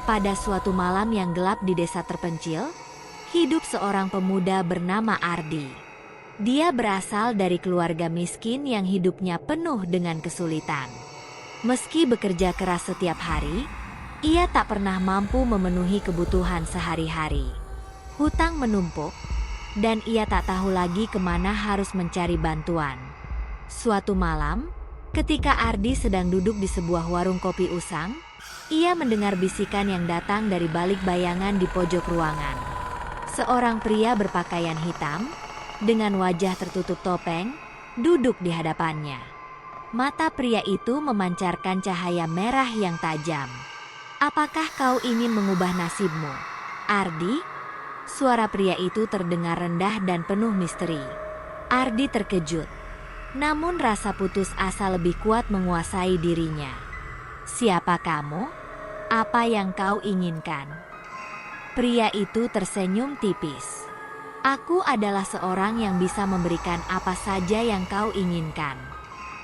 Pada suatu malam yang gelap di desa terpencil, hidup seorang pemuda bernama Ardi. Dia berasal dari keluarga miskin yang hidupnya penuh dengan kesulitan. Meski bekerja keras setiap hari, ia tak pernah mampu memenuhi kebutuhan sehari-hari. Hutang menumpuk, dan ia tak tahu lagi kemana harus mencari bantuan. Suatu malam, ketika Ardi sedang duduk di sebuah warung kopi usang, ia mendengar bisikan yang datang dari balik bayangan di pojok ruangan. Seorang pria berpakaian hitam, dengan wajah tertutup topeng, duduk di hadapannya. Mata pria itu memancarkan cahaya merah yang tajam. "Apakah kau ingin mengubah nasibmu, Ardi?" Suara pria itu terdengar rendah dan penuh misteri. Ardi terkejut, namun rasa putus asa lebih kuat menguasai dirinya. "Siapa kamu? Apa yang kau inginkan?" Pria itu tersenyum tipis. "Aku adalah seorang yang bisa memberikan apa saja yang kau inginkan.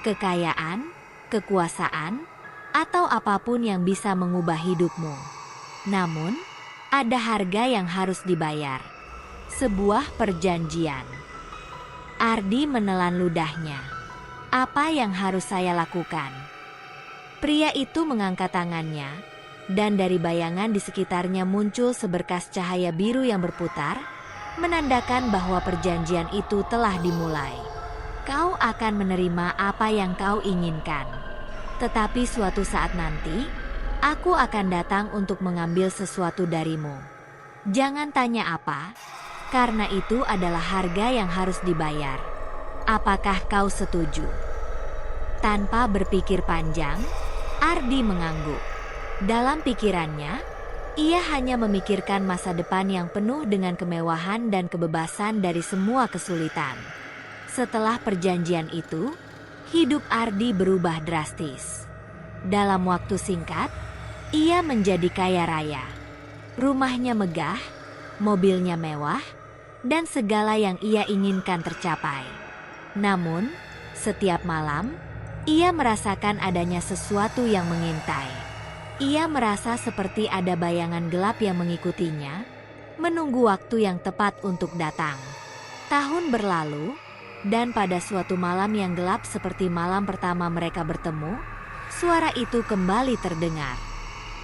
Kekayaan, kekuasaan, atau apapun yang bisa mengubah hidupmu. Namun, ada harga yang harus dibayar. Sebuah perjanjian." Ardi menelan ludahnya. "Apa yang harus saya lakukan?" Pria itu mengangkat tangannya, dan dari bayangan di sekitarnya muncul seberkas cahaya biru yang berputar, menandakan bahwa perjanjian itu telah dimulai. "Kau akan menerima apa yang kau inginkan. Tetapi suatu saat nanti, aku akan datang untuk mengambil sesuatu darimu. Jangan tanya apa, karena itu adalah harga yang harus dibayar. Apakah kau setuju?" Tanpa berpikir panjang, Ardi mengangguk. Dalam pikirannya, ia hanya memikirkan masa depan yang penuh dengan kemewahan dan kebebasan dari semua kesulitan. Setelah perjanjian itu, hidup Ardi berubah drastis. Dalam waktu singkat, ia menjadi kaya raya. Rumahnya megah, mobilnya mewah, dan segala yang ia inginkan tercapai. Namun, setiap malam, ia merasakan adanya sesuatu yang mengintai. Ia merasa seperti ada bayangan gelap yang mengikutinya, menunggu waktu yang tepat untuk datang. Tahun berlalu, dan pada suatu malam yang gelap seperti malam pertama mereka bertemu, suara itu kembali terdengar.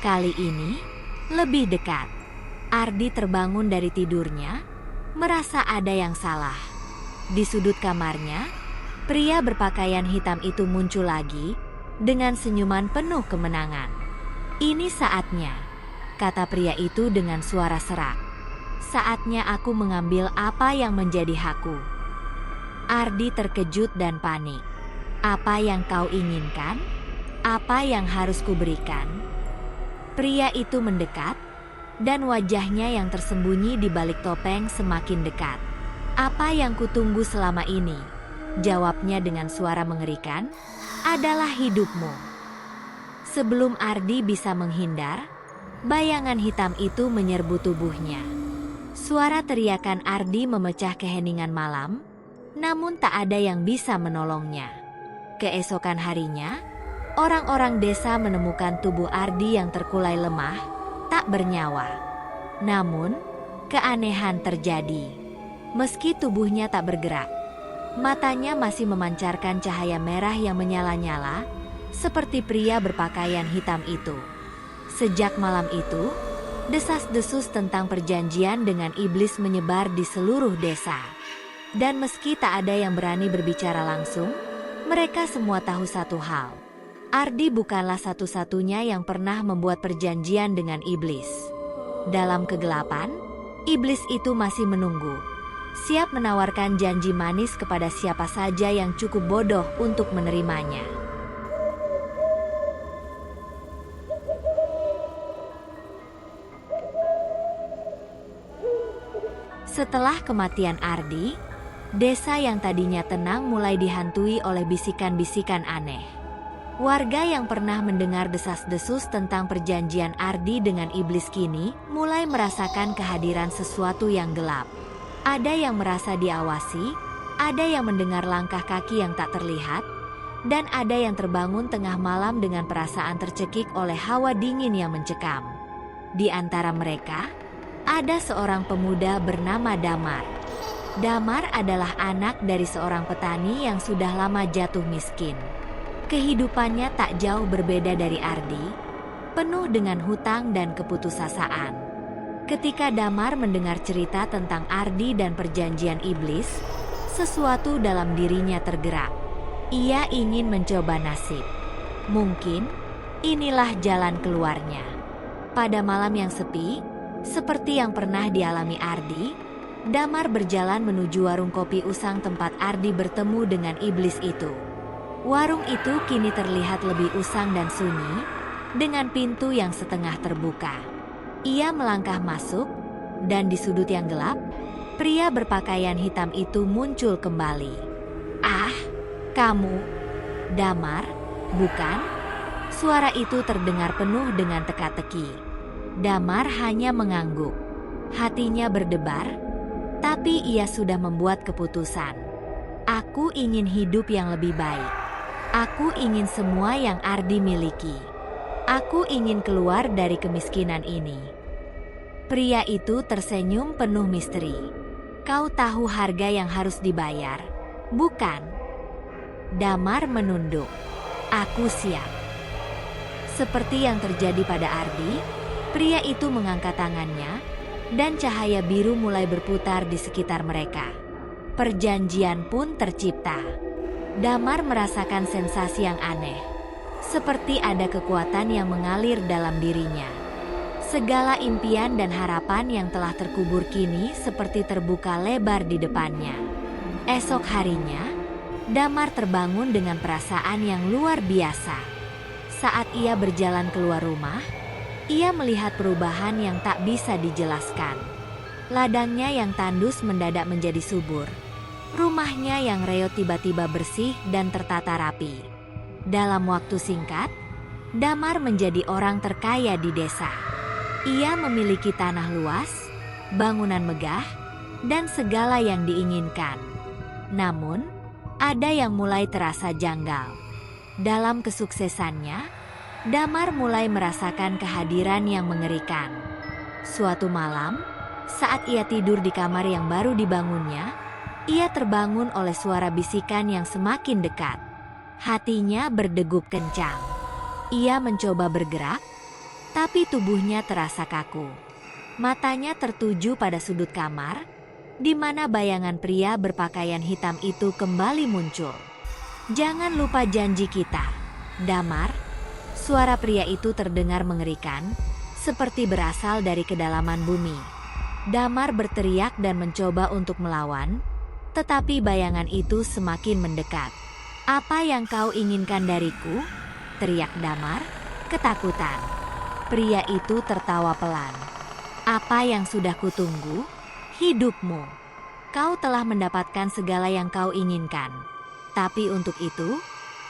Kali ini, lebih dekat. Ardi terbangun dari tidurnya, merasa ada yang salah. Di sudut kamarnya, pria berpakaian hitam itu muncul lagi, dengan senyuman penuh kemenangan. "Ini saatnya," kata pria itu dengan suara serak. "Saatnya aku mengambil apa yang menjadi hakku." Ardi terkejut dan panik. "Apa yang kau inginkan? Apa yang harus kuberikan?" Pria itu mendekat, dan wajahnya yang tersembunyi di balik topeng semakin dekat. "Apa yang kutunggu selama ini," jawabnya dengan suara mengerikan, "adalah hidupmu." Sebelum Ardi bisa menghindar, bayangan hitam itu menyerbu tubuhnya. Suara teriakan Ardi memecah keheningan malam, namun tak ada yang bisa menolongnya. Keesokan harinya, orang-orang desa menemukan tubuh Ardi yang terkulai lemah, tak bernyawa. Namun, keanehan terjadi. Meski tubuhnya tak bergerak, matanya masih memancarkan cahaya merah yang menyala-nyala, seperti pria berpakaian hitam itu. Sejak malam itu, desas-desus tentang perjanjian dengan iblis menyebar di seluruh desa. Dan meski tak ada yang berani berbicara langsung, mereka semua tahu satu hal. Ardi bukanlah satu-satunya yang pernah membuat perjanjian dengan iblis. Dalam kegelapan, iblis itu masih menunggu, siap menawarkan janji manis kepada siapa saja yang cukup bodoh untuk menerimanya. Setelah kematian Ardi, desa yang tadinya tenang mulai dihantui oleh bisikan-bisikan aneh. Warga yang pernah mendengar desas-desus tentang perjanjian Ardi dengan iblis kini mulai merasakan kehadiran sesuatu yang gelap. Ada yang merasa diawasi, ada yang mendengar langkah kaki yang tak terlihat, dan ada yang terbangun tengah malam dengan perasaan tercekik oleh hawa dingin yang mencekam. Di antara mereka, ada seorang pemuda bernama Damar. Damar adalah anak dari seorang petani yang sudah lama jatuh miskin. Kehidupannya tak jauh berbeda dari Ardi, penuh dengan hutang dan keputusasaan. Ketika Damar mendengar cerita tentang Ardi dan perjanjian iblis, sesuatu dalam dirinya tergerak. Ia ingin mencoba nasib. Mungkin inilah jalan keluarnya. Pada malam yang sepi, seperti yang pernah dialami Ardi, Damar berjalan menuju warung kopi usang tempat Ardi bertemu dengan iblis itu. Warung itu kini terlihat lebih usang dan sunyi, dengan pintu yang setengah terbuka. Ia melangkah masuk, dan di sudut yang gelap, pria berpakaian hitam itu muncul kembali. "Ah, kamu, Damar, bukan?" Suara itu terdengar penuh dengan teka-teki. Damar hanya mengangguk. Hatinya berdebar, tapi ia sudah membuat keputusan. "Aku ingin hidup yang lebih baik. Aku ingin semua yang Ardi miliki. Aku ingin keluar dari kemiskinan ini." Pria itu tersenyum penuh misteri. "Kau tahu harga yang harus dibayar, bukan?" Damar menunduk. "Aku siap." Seperti yang terjadi pada Ardi, pria itu mengangkat tangannya, dan cahaya biru mulai berputar di sekitar mereka. Perjanjian pun tercipta. Damar merasakan sensasi yang aneh, seperti ada kekuatan yang mengalir dalam dirinya. Segala impian dan harapan yang telah terkubur kini seperti terbuka lebar di depannya. Esok harinya, Damar terbangun dengan perasaan yang luar biasa. Saat ia berjalan keluar rumah, ia melihat perubahan yang tak bisa dijelaskan. Ladangnya yang tandus mendadak menjadi subur. Rumahnya yang reot tiba-tiba bersih dan tertata rapi. Dalam waktu singkat, Damar menjadi orang terkaya di desa. Ia memiliki tanah luas, bangunan megah, dan segala yang diinginkan. Namun, ada yang mulai terasa janggal. Dalam kesuksesannya, Damar mulai merasakan kehadiran yang mengerikan. Suatu malam, saat ia tidur di kamar yang baru dibangunnya, ia terbangun oleh suara bisikan yang semakin dekat. Hatinya berdegup kencang. Ia mencoba bergerak, tapi tubuhnya terasa kaku. Matanya tertuju pada sudut kamar, di mana bayangan pria berpakaian hitam itu kembali muncul. "Jangan lupa janji kita, Damar." Suara pria itu terdengar mengerikan, seperti berasal dari kedalaman bumi. Damar berteriak dan mencoba untuk melawan, tetapi bayangan itu semakin mendekat. "Apa yang kau inginkan dariku?" teriak Damar, ketakutan. Pria itu tertawa pelan. "Apa yang sudah kutunggu? Hidupmu. Kau telah mendapatkan segala yang kau inginkan. Tapi untuk itu,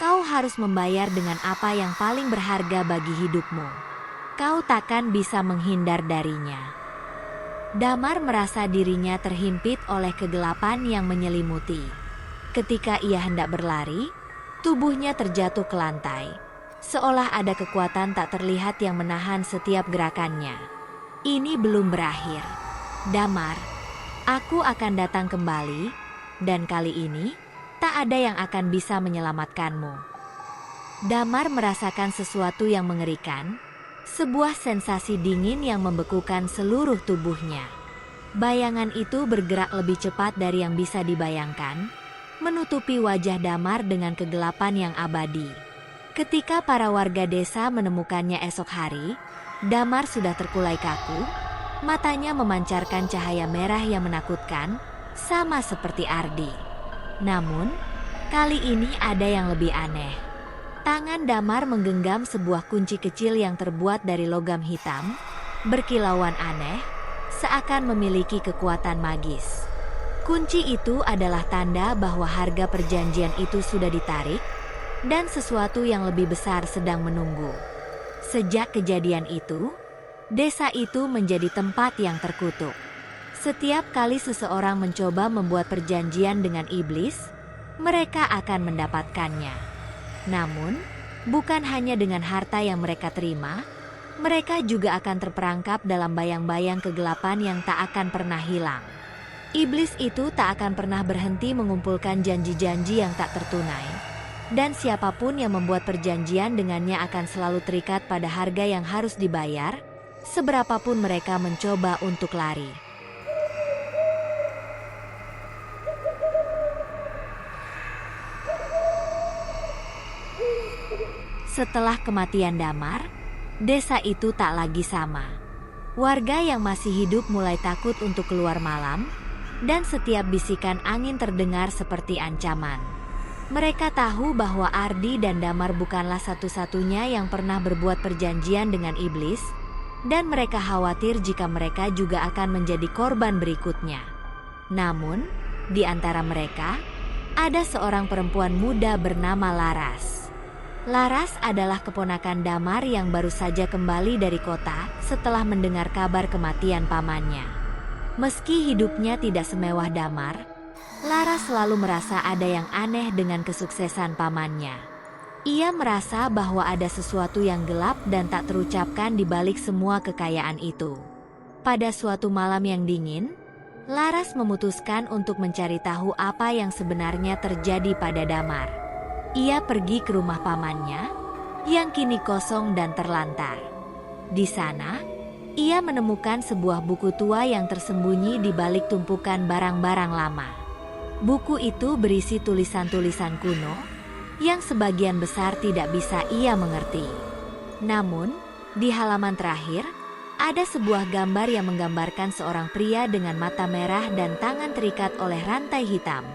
kau harus membayar dengan apa yang paling berharga bagi hidupmu. Kau takkan bisa menghindar darinya." Damar merasa dirinya terhimpit oleh kegelapan yang menyelimuti. Ketika ia hendak berlari, tubuhnya terjatuh ke lantai, seolah ada kekuatan tak terlihat yang menahan setiap gerakannya. "Ini belum berakhir, Damar. Aku akan datang kembali, dan kali ini tak ada yang akan bisa menyelamatkanmu." Damar merasakan sesuatu yang mengerikan, sebuah sensasi dingin yang membekukan seluruh tubuhnya. Bayangan itu bergerak lebih cepat dari yang bisa dibayangkan, menutupi wajah Damar dengan kegelapan yang abadi. Ketika para warga desa menemukannya esok hari, Damar sudah terkulai kaku, matanya memancarkan cahaya merah yang menakutkan, sama seperti Ardi. Namun, kali ini ada yang lebih aneh. Tangan Damar menggenggam sebuah kunci kecil yang terbuat dari logam hitam, berkilauan aneh, seakan memiliki kekuatan magis. Kunci itu adalah tanda bahwa harga perjanjian itu sudah ditarik, dan sesuatu yang lebih besar sedang menunggu. Sejak kejadian itu, desa itu menjadi tempat yang terkutuk. Setiap kali seseorang mencoba membuat perjanjian dengan iblis, mereka akan mendapatkannya. Namun, bukan hanya dengan harta yang mereka terima, Mereka juga akan terperangkap dalam bayang-bayang kegelapan yang tak akan pernah hilang. Iblis itu tak akan pernah berhenti mengumpulkan janji-janji yang tak tertunai. Dan siapapun yang membuat perjanjian dengannya akan selalu terikat pada harga yang harus dibayar, seberapapun mereka mencoba untuk lari. Setelah kematian Damar, desa itu tak lagi sama. Warga yang masih hidup mulai takut untuk keluar malam, dan setiap bisikan angin terdengar seperti ancaman. Mereka tahu bahwa Ardi dan Damar bukanlah satu-satunya yang pernah berbuat perjanjian dengan iblis, dan mereka khawatir jika mereka juga akan menjadi korban berikutnya. Namun, di antara mereka, ada seorang perempuan muda bernama Laras. Laras adalah keponakan Damar yang baru saja kembali dari kota setelah mendengar kabar kematian pamannya. Meski hidupnya tidak semewah Damar, Laras selalu merasa ada yang aneh dengan kesuksesan pamannya. Ia merasa bahwa ada sesuatu yang gelap dan tak terucapkan di balik semua kekayaan itu. Pada suatu malam yang dingin, Laras memutuskan untuk mencari tahu apa yang sebenarnya terjadi pada Damar. Ia pergi ke rumah pamannya, yang kini kosong dan terlantar. Di sana, ia menemukan sebuah buku tua yang tersembunyi di balik tumpukan barang-barang lama. Buku itu berisi tulisan-tulisan kuno, yang sebagian besar tidak bisa ia mengerti. Namun, di halaman terakhir, ada sebuah gambar yang menggambarkan seorang pria dengan mata merah dan tangan terikat oleh rantai hitam.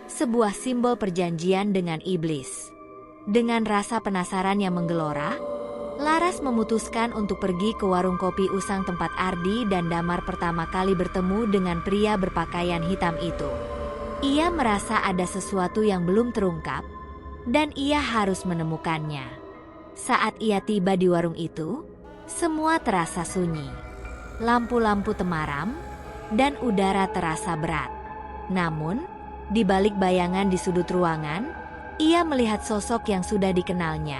Sebuah simbol perjanjian dengan iblis. Dengan rasa penasaran yang menggelora, Laras memutuskan untuk pergi ke warung kopi usang tempat Ardi dan Damar pertama kali bertemu dengan pria berpakaian hitam itu. Ia merasa ada sesuatu yang belum terungkap, dan ia harus menemukannya. Saat ia tiba di warung itu, semua terasa sunyi. Lampu-lampu temaram, dan udara terasa berat. Namun, di balik bayangan di sudut ruangan, ia melihat sosok yang sudah dikenalnya,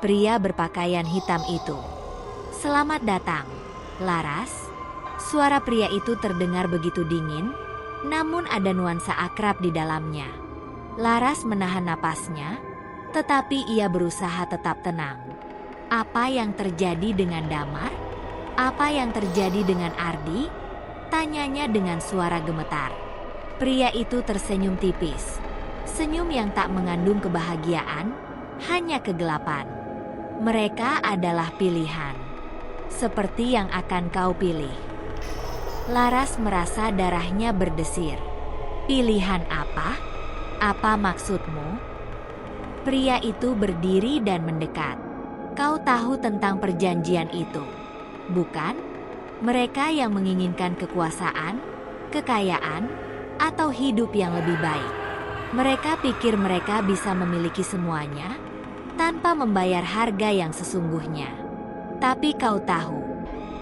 pria berpakaian hitam itu. "Selamat datang, Laras." Suara pria itu terdengar begitu dingin, namun ada nuansa akrab di dalamnya. Laras menahan napasnya, tetapi ia berusaha tetap tenang. Apa yang terjadi dengan Damar? Apa yang terjadi dengan Ardi? Tanyanya dengan suara gemetar. Pria itu tersenyum tipis. Senyum yang tak mengandung kebahagiaan, hanya kegelapan. Mereka adalah pilihan. Seperti yang akan kau pilih. Laras merasa darahnya berdesir. Pilihan apa? Apa maksudmu? Pria itu berdiri dan mendekat. Kau tahu tentang perjanjian itu, bukan? Mereka yang menginginkan kekuasaan, kekayaan, atau hidup yang lebih baik. Mereka pikir mereka bisa memiliki semuanya tanpa membayar harga yang sesungguhnya. Tapi kau tahu,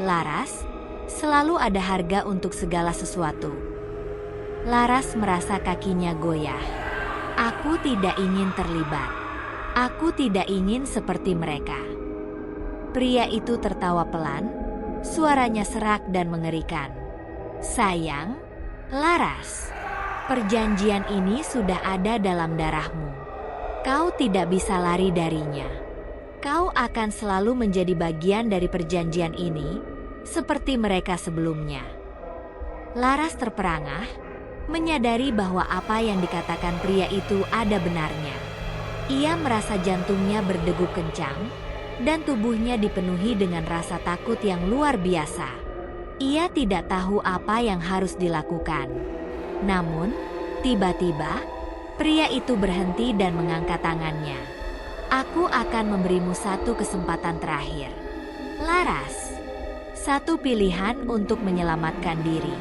Laras, selalu ada harga untuk segala sesuatu. Laras merasa kakinya goyah. Aku tidak ingin terlibat. Aku tidak ingin seperti mereka. Pria itu tertawa pelan, suaranya serak dan mengerikan. Sayang, Laras, perjanjian ini sudah ada dalam darahmu. Kau tidak bisa lari darinya. Kau akan selalu menjadi bagian dari perjanjian ini, seperti mereka sebelumnya. Laras terperangah, menyadari bahwa apa yang dikatakan pria itu ada benarnya. Ia merasa jantungnya berdegup kencang, dan tubuhnya dipenuhi dengan rasa takut yang luar biasa. Ia tidak tahu apa yang harus dilakukan. Namun, tiba-tiba, pria itu berhenti dan mengangkat tangannya. Aku akan memberimu satu kesempatan terakhir. Laras, satu pilihan untuk menyelamatkan diri.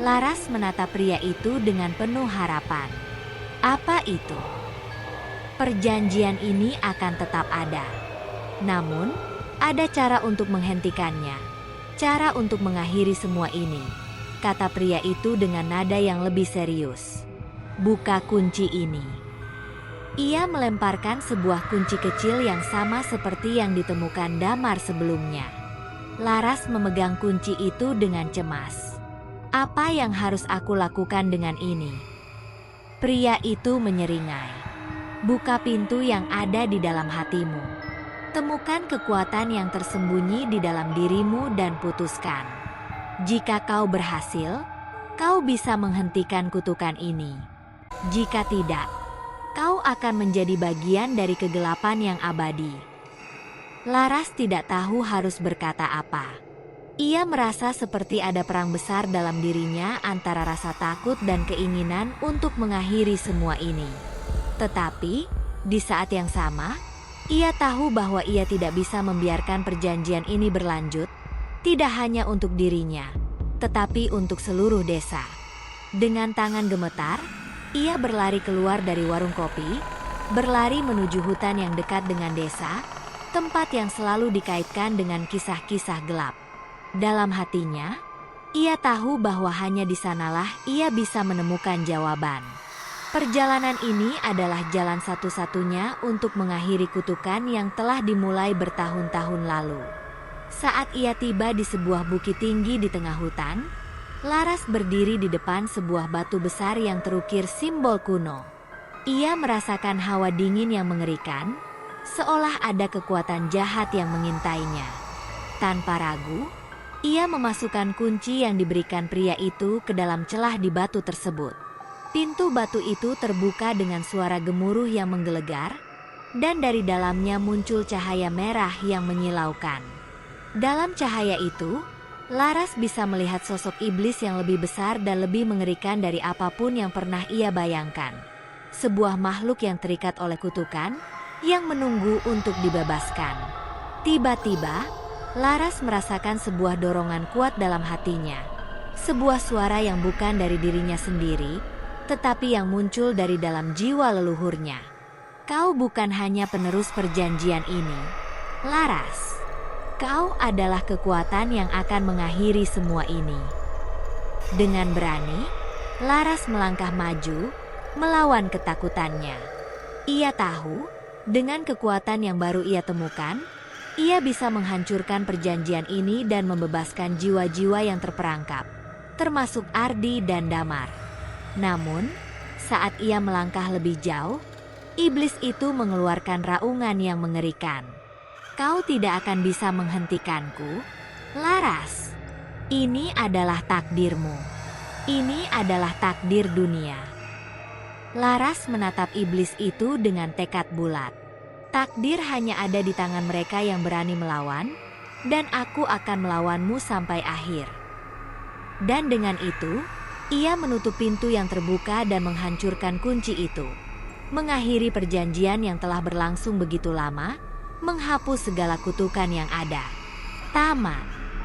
Laras menatap pria itu dengan penuh harapan. Apa itu? Perjanjian ini akan tetap ada. Namun, ada cara untuk menghentikannya. Cara untuk mengakhiri semua ini, kata pria itu dengan nada yang lebih serius. Buka kunci ini. Ia melemparkan sebuah kunci kecil yang sama seperti yang ditemukan Damar sebelumnya. Laras memegang kunci itu dengan cemas. Apa yang harus aku lakukan dengan ini? Pria itu menyeringai. Buka pintu yang ada di dalam hatimu. Temukan kekuatan yang tersembunyi di dalam dirimu dan putuskan. Jika kau berhasil, kau bisa menghentikan kutukan ini. Jika tidak, kau akan menjadi bagian dari kegelapan yang abadi. Laras tidak tahu harus berkata apa. Ia merasa seperti ada perang besar dalam dirinya antara rasa takut dan keinginan untuk mengakhiri semua ini. Tetapi, di saat yang sama, ia tahu bahwa ia tidak bisa membiarkan perjanjian ini berlanjut, tidak hanya untuk dirinya, tetapi untuk seluruh desa. Dengan tangan gemetar, ia berlari keluar dari warung kopi, berlari menuju hutan yang dekat dengan desa, tempat yang selalu dikaitkan dengan kisah-kisah gelap. Dalam hatinya, ia tahu bahwa hanya di sanalah ia bisa menemukan jawaban. Perjalanan ini adalah jalan satu-satunya untuk mengakhiri kutukan yang telah dimulai bertahun-tahun lalu. Saat ia tiba di sebuah bukit tinggi di tengah hutan, Laras berdiri di depan sebuah batu besar yang terukir simbol kuno. Ia merasakan hawa dingin yang mengerikan, seolah ada kekuatan jahat yang mengintainya. Tanpa ragu, ia memasukkan kunci yang diberikan pria itu ke dalam celah di batu tersebut. Pintu batu itu terbuka dengan suara gemuruh yang menggelegar, dan dari dalamnya muncul cahaya merah yang menyilaukan. Dalam cahaya itu, Laras bisa melihat sosok iblis yang lebih besar dan lebih mengerikan dari apapun yang pernah ia bayangkan. Sebuah makhluk yang terikat oleh kutukan, yang menunggu untuk dibebaskan. Tiba-tiba, Laras merasakan sebuah dorongan kuat dalam hatinya. Sebuah suara yang bukan dari dirinya sendiri, tetapi yang muncul dari dalam jiwa leluhurnya. Kau bukan hanya penerus perjanjian ini, Laras. Kau adalah kekuatan yang akan mengakhiri semua ini. Dengan berani, Laras melangkah maju, melawan ketakutannya. Ia tahu, dengan kekuatan yang baru ia temukan, ia bisa menghancurkan perjanjian ini dan membebaskan jiwa-jiwa yang terperangkap, termasuk Ardi dan Damar. Namun, saat ia melangkah lebih jauh, iblis itu mengeluarkan raungan yang mengerikan. Kau tidak akan bisa menghentikanku, Laras. Ini adalah takdirmu. Ini adalah takdir dunia. Laras menatap iblis itu dengan tekad bulat. Takdir hanya ada di tangan mereka yang berani melawan, dan aku akan melawanmu sampai akhir. Dan dengan itu, ia menutup pintu yang terbuka dan menghancurkan kunci itu. Mengakhiri perjanjian yang telah berlangsung begitu lama, menghapus segala kutukan yang ada. Tamat.